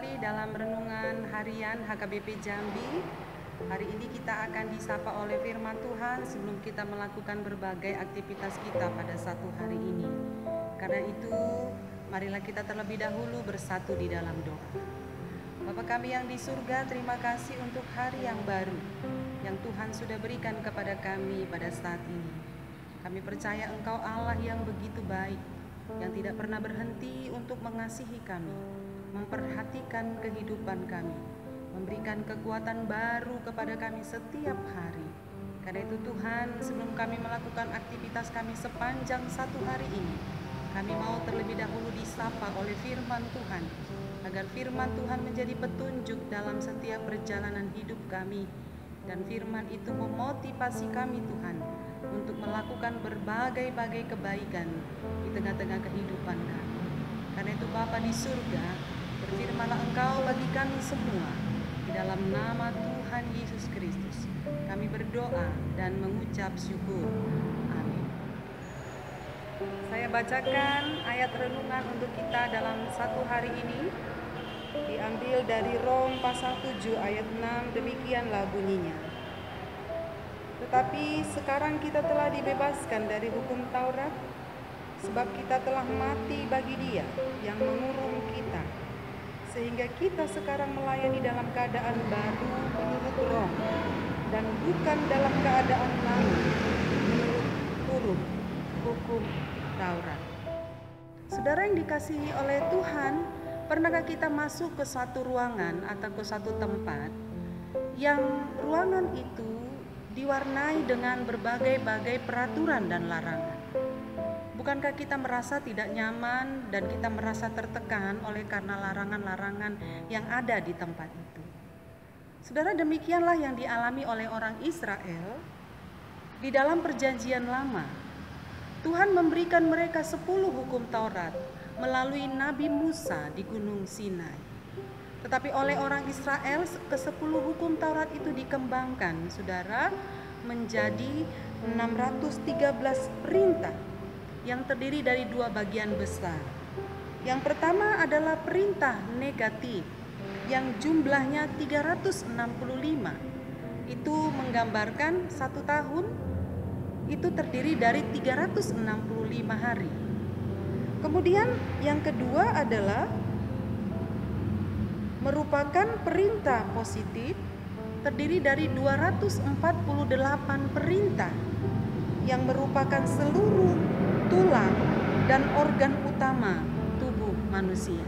kembali dalam renungan harian HKBP Jambi. Hari ini kita akan disapa oleh firman Tuhan sebelum kita melakukan berbagai aktivitas kita pada satu hari ini. Karena itu, marilah kita terlebih dahulu bersatu di dalam doa. Bapa kami yang di surga, terima kasih untuk hari yang baru yang Tuhan sudah berikan kepada kami pada saat ini. Kami percaya Engkau Allah yang begitu baik, yang tidak pernah berhenti untuk mengasihi kami, memperhatikan kehidupan kami, memberikan kekuatan baru kepada kami setiap hari. Karena itu Tuhan, sebelum kami melakukan aktivitas kami sepanjang satu hari ini, kami mau terlebih dahulu disapa oleh firman Tuhan, agar firman Tuhan menjadi petunjuk dalam setiap perjalanan hidup kami. Dan firman itu memotivasi kami Tuhan untuk melakukan berbagai-bagai kebaikan di tengah-tengah kehidupan kami. Karena itu Bapa di surga, berfirmanlah Engkau bagi kami semua. Di dalam nama Tuhan Yesus Kristus, kami berdoa dan mengucap syukur. Amin. Saya bacakan ayat renungan untuk kita dalam satu hari ini. Diambil dari Rom pasal 7 ayat 6, demikianlah bunyinya. Tetapi sekarang kita telah dibebaskan dari hukum Taurat, sebab kita telah mati bagi Dia yang mengurung kita, sehingga kita sekarang melayani dalam keadaan baru menurut Roh, dan bukan dalam keadaan lama menurut huruf hukum Taurat. Saudara yang dikasihi oleh Tuhan, pernahkah kita masuk ke satu ruangan atau ke satu tempat yang ruangan itu diwarnai dengan berbagai-bagai peraturan dan larangan? Bukankah kita merasa tidak nyaman dan kita merasa tertekan oleh karena larangan-larangan yang ada di tempat itu? Saudara, demikianlah yang dialami oleh orang Israel di dalam perjanjian lama. Tuhan memberikan mereka 10 hukum Taurat melalui Nabi Musa di Gunung Sinai. Tetapi oleh orang Israel, ke-10 hukum Taurat itu dikembangkan, saudara, menjadi 613 perintah yang terdiri dari 2 bagian besar. Yang pertama adalah perintah negatif yang jumlahnya 365. Itu menggambarkan 1 tahun itu terdiri dari 365 hari. Kemudian yang kedua adalah merupakan perintah positif terdiri dari 248 perintah yang merupakan seluruh tulang dan organ utama tubuh manusia.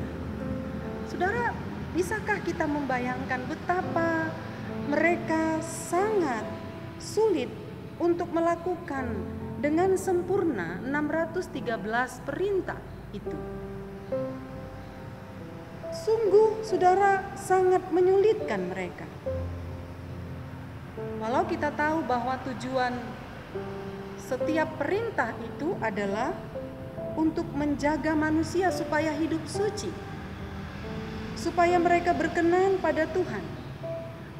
Saudara, bisakah kita membayangkan betapa mereka sangat sulit untuk melakukan dengan sempurna 613 perintah itu? Sungguh, saudara, sangat menyulitkan mereka. Walau kita tahu bahwa tujuan setiap perintah itu adalah untuk menjaga manusia supaya hidup suci, supaya mereka berkenan pada Tuhan,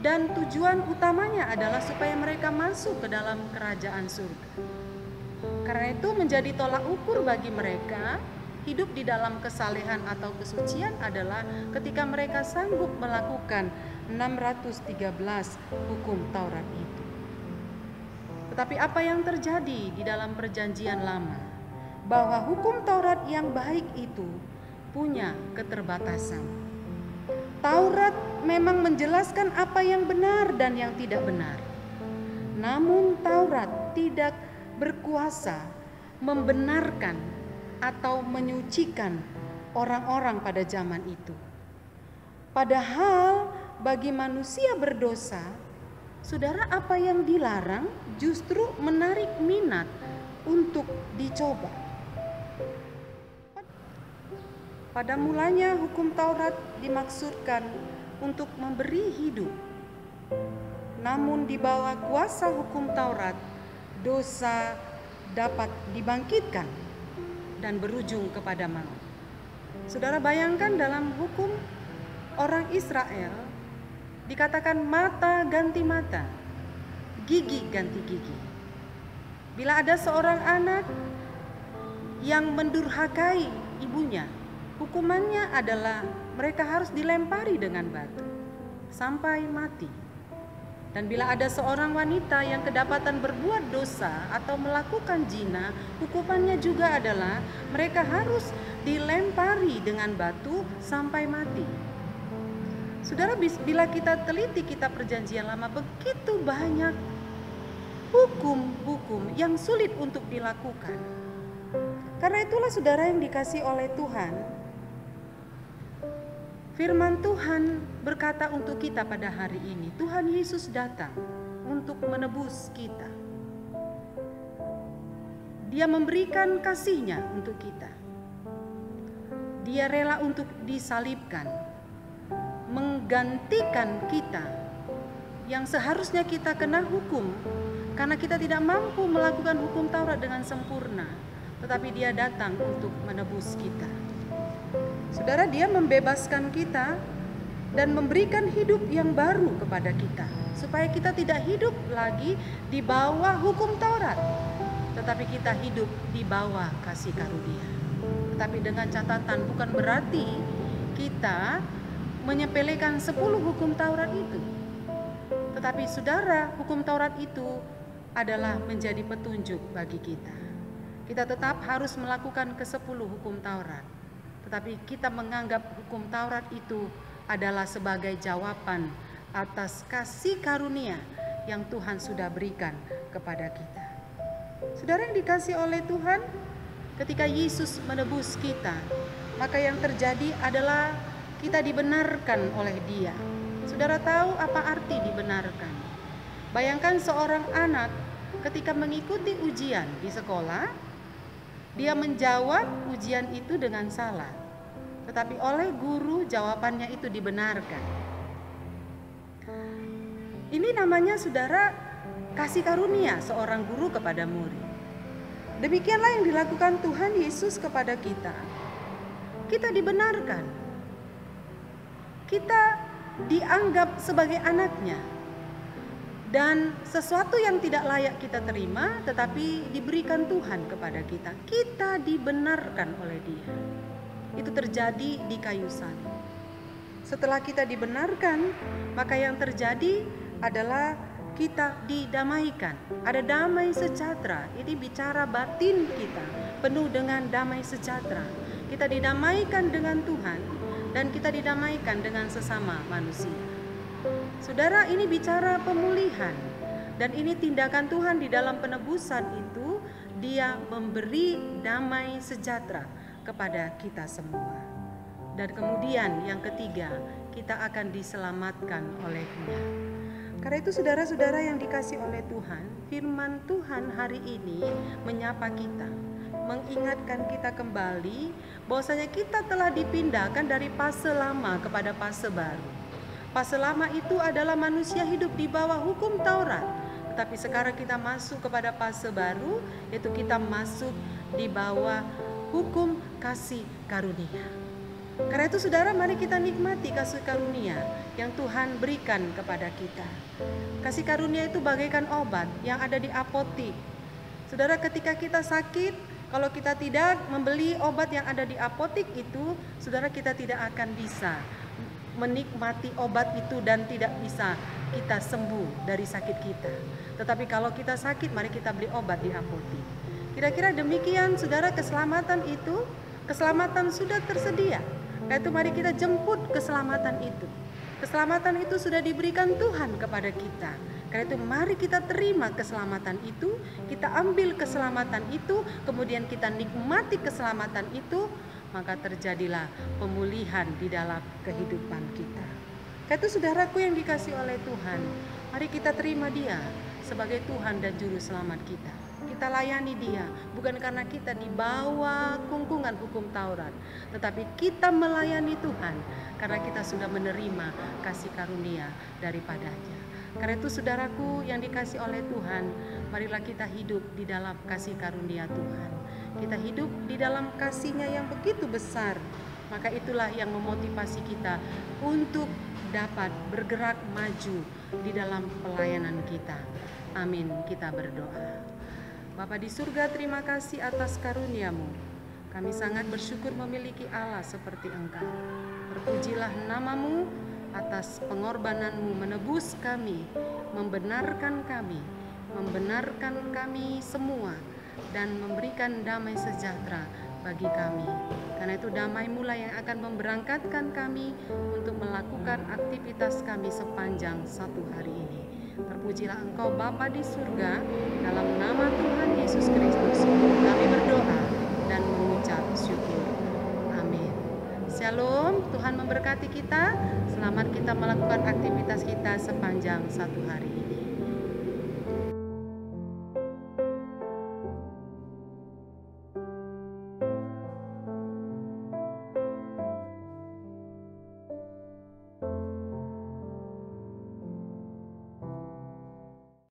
dan tujuan utamanya adalah supaya mereka masuk ke dalam kerajaan surga. Karena itu menjadi tolak ukur bagi mereka hidup di dalam kesalehan atau kesucian adalah ketika mereka sanggup melakukan 613 hukum Taurat itu. Tetapi apa yang terjadi di dalam perjanjian lama? Bahwa hukum Taurat yang baik itu punya keterbatasan. Taurat memang menjelaskan apa yang benar dan yang tidak benar. Namun Taurat tidak berkuasa membenarkan atau menyucikan orang-orang pada zaman itu. Padahal bagi manusia berdosa, saudara, apa yang dilarang justru menarik minat untuk dicoba. Pada mulanya hukum Taurat dimaksudkan untuk memberi hidup. Namun di bawah kuasa hukum Taurat, dosa dapat dibangkitkan dan berujung kepada maut. Saudara, bayangkan dalam hukum orang Israel dikatakan mata ganti mata, gigi ganti gigi. Bila ada seorang anak yang mendurhakai ibunya, hukumannya adalah mereka harus dilempari dengan batu sampai mati. Dan bila ada seorang wanita yang kedapatan berbuat dosa atau melakukan zina, hukumannya juga adalah mereka harus dilempari dengan batu sampai mati. Saudara, bila kita teliti kitab Perjanjian Lama, begitu banyak hukum-hukum yang sulit untuk dilakukan. Karena itulah saudara yang dikasih oleh Tuhan, firman Tuhan berkata untuk kita pada hari ini, Tuhan Yesus datang untuk menebus kita. Dia memberikan kasih-Nya untuk kita. Dia rela untuk disalibkan, menggantikan kita yang seharusnya kita kena hukum karena kita tidak mampu melakukan hukum Taurat dengan sempurna, tetapi Dia datang untuk menebus kita. Saudara, Dia membebaskan kita dan memberikan hidup yang baru kepada kita, supaya kita tidak hidup lagi di bawah hukum Taurat, tetapi kita hidup di bawah kasih karunia. Tetapi dengan catatan, bukan berarti kita menyepelekan 10 hukum Taurat itu. Tetapi saudara, hukum Taurat itu adalah menjadi petunjuk bagi kita. Kita tetap harus melakukan ke-10 hukum Taurat. Tetapi kita menganggap hukum Taurat itu adalah sebagai jawaban atas kasih karunia yang Tuhan sudah berikan kepada kita. Saudara yang dikasih oleh Tuhan, ketika Yesus menebus kita, maka yang terjadi adalah kita dibenarkan oleh Dia. Saudara tahu apa arti dibenarkan? Bayangkan seorang anak ketika mengikuti ujian di sekolah, dia menjawab ujian itu dengan salah, tetapi oleh guru jawabannya itu dibenarkan. Ini namanya saudara kasih karunia seorang guru kepada murid. Demikianlah yang dilakukan Tuhan Yesus kepada kita. Kita dibenarkan. Kita dianggap sebagai anaknya. Dan sesuatu yang tidak layak kita terima, tetapi diberikan Tuhan kepada kita. Kita dibenarkan oleh Dia. Itu terjadi di kayu salib. Setelah kita dibenarkan, maka yang terjadi adalah kita didamaikan. Ada damai sejahtera. Ini bicara batin kita, penuh dengan damai sejahtera. Kita didamaikan dengan Tuhan dan kita didamaikan dengan sesama manusia. Saudara, ini bicara pemulihan, dan ini tindakan Tuhan di dalam penebusan itu. Dia memberi damai sejahtera kepada kita semua. Dan kemudian yang ketiga, kita akan diselamatkan oleh-Nya. Karena itu saudara-saudara yang dikasih oleh Tuhan, firman Tuhan hari ini menyapa kita, mengingatkan kita kembali bahwasanya kita telah dipindahkan dari fase lama kepada fase baru. Fase lama itu adalah manusia hidup di bawah hukum Taurat. Tetapi sekarang kita masuk kepada fase baru, yaitu kita masuk di bawah hukum kasih karunia. Karena itu saudara, mari kita nikmati kasih karunia yang Tuhan berikan kepada kita. Kasih karunia itu bagaikan obat yang ada di apotik. Saudara, ketika kita sakit, kalau kita tidak membeli obat yang ada di apotik itu, saudara, kita tidak akan bisa menikmati obat itu dan tidak bisa kita sembuh dari sakit kita. Tetapi kalau kita sakit, mari kita beli obat di apotik. Kira-kira demikian saudara, keselamatan itu, keselamatan sudah tersedia. Yaitu mari kita jemput keselamatan itu. Keselamatan itu sudah diberikan Tuhan kepada kita. Karena itu mari kita terima keselamatan itu, kita ambil keselamatan itu, kemudian kita nikmati keselamatan itu, maka terjadilah pemulihan di dalam kehidupan kita. Karena itu saudaraku yang dikasih oleh Tuhan, mari kita terima Dia sebagai Tuhan dan Juru Selamat kita. Kita layani Dia bukan karena kita di bawah kungkungan hukum Taurat, tetapi kita melayani Tuhan karena kita sudah menerima kasih karunia daripadanya. Karena itu saudaraku yang dikasih oleh Tuhan, marilah kita hidup di dalam kasih karunia Tuhan. Kita hidup di dalam kasih-Nya yang begitu besar. Maka itulah yang memotivasi kita untuk dapat bergerak maju di dalam pelayanan kita. Amin, kita berdoa. Bapa di surga, terima kasih atas karunia-Mu. Kami sangat bersyukur memiliki Allah seperti Engkau. Terpujilah nama-Mu atas pengorbananmu menebus kami, membenarkan kami semua, dan memberikan damai sejahtera bagi kami. Karena itu damai mula yang akan memberangkatkan kami untuk melakukan aktivitas kami sepanjang satu hari ini. Terpujilah Engkau Bapa di surga, dalam nama Tuhan Yesus Kristus kami berdoa dan mengucap syukur. Amin. Shalom, Tuhan memberkati kita. Selamat kita melakukan aktivitas kita sepanjang satu hari ini.